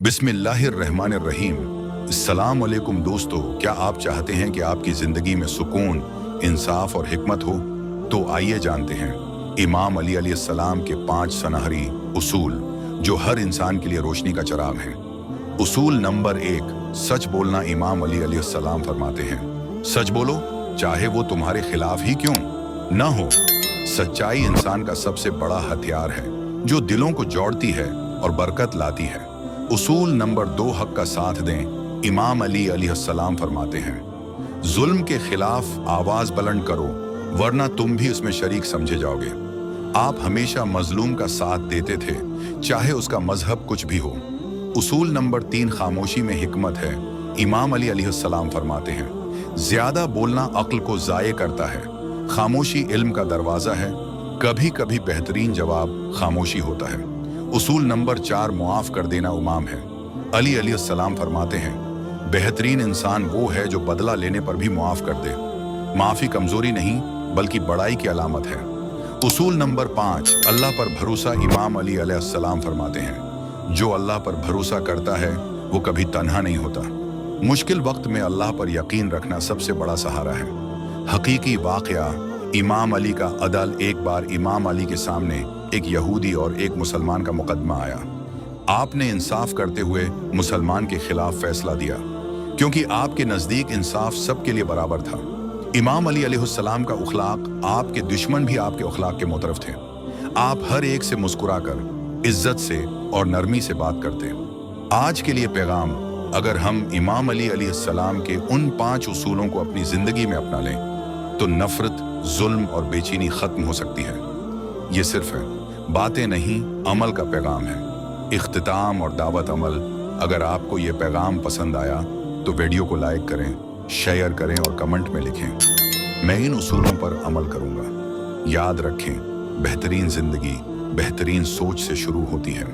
बिस्मिल्लाहिर्रहमानिर्रहीम। अस्सलाम वालेकुम दोस्तों, क्या आप चाहते हैं कि आपकी ज़िंदगी में सुकून, इंसाफ और हिकमत हो? तो आइए जानते हैं इमाम अली अलैहिस्सलाम के 5 सनहरी उसूल जो हर इंसान के लिए रोशनी का चिराग हैं। उसूल नंबर 1, सच बोलना। इमाम अली अलैहिस्सलाम फरमाते हैं, सच बोलो, चाहे वो तुम्हारे खिलाफ ही क्यों न हो। सच्चाई इंसान का सबसे बड़ा हथियार है जो दिलों को जोड़ती है और बरकत लाती है। उसूल नंबर 2, हक का साथ दें। इमाम अली अलैहिस्सलाम फरमाते हैं, जुल्म के खिलाफ आवाज बुलंद करो वरना तुम भी उसमें शरीक समझे जाओगे। आप हमेशा मजलूम का साथ देते थे, चाहे उसका मजहब कुछ भी हो। उसूल नंबर 3, खामोशी में हिकमत है। इमाम अली अलैहिस्सलाम फरमाते हैं, ज्यादा बोलना अक्ल को जाये करता है, खामोशी इल्म का दरवाजा है। कभी कभी बेहतरीन जवाब खामोशी होता है। उसूल नंबर 4, मुआफ कर देना उमाम है। अली अलैहिस्सलाम फरमाते हैं, बेहतरीन इंसान वो है जो बदला लेने पर भी मुआफ कर दे। माफी कमजोरी नहीं बल्कि बड़ाई की अलामत है। उसूल नंबर 5, अल्लाह पर भरोसा। इमाम अली अलैहिस्सलाम फरमाते हैं, जो अल्लाह पर भरोसा करता है वो कभी तन्हा नहीं होता। मुश्किल वक्त में अल्लाह पर यकीन रखना सबसे बड़ा सहारा है। हकीकी वाकया, इमाम अली का अदल। एक बार इमाम अली के सामने एक यहूदी और एक मुसलमान का मुकदमा आया। आपने इंसाफ करते हुए मुसलमान के खिलाफ फैसला दिया, क्योंकि आपके नजदीक इंसाफ सबके लिए बराबर था। इमाम अली अलैहिस्सलाम का उखलाक, आपके दुश्मन भी आपके उखलाक के मुतरफ थे। आप हर एक से मुस्कुराकर, इज्जत से और नरमी से बात करते। आज के लिए पैगाम, अगर हम इमाम अली अलैहिस्सलाम के उन 5 उसूलों को अपनी जिंदगी में अपना लें तो नफरत, जुल्म और बेचैनी खत्म हो सकती है। ये सिर्फ बातें नहीं, अमल का पैगाम है। इख्तिताम और दावत अमल। अगर आपको ये पैगाम पसंद आया तो वीडियो को लाइक करें, शेयर करें और कमेंट में लिखें, मैं इन उसूलों पर अमल करूंगा। याद रखें, बेहतरीन जिंदगी बेहतरीन सोच से शुरू होती है।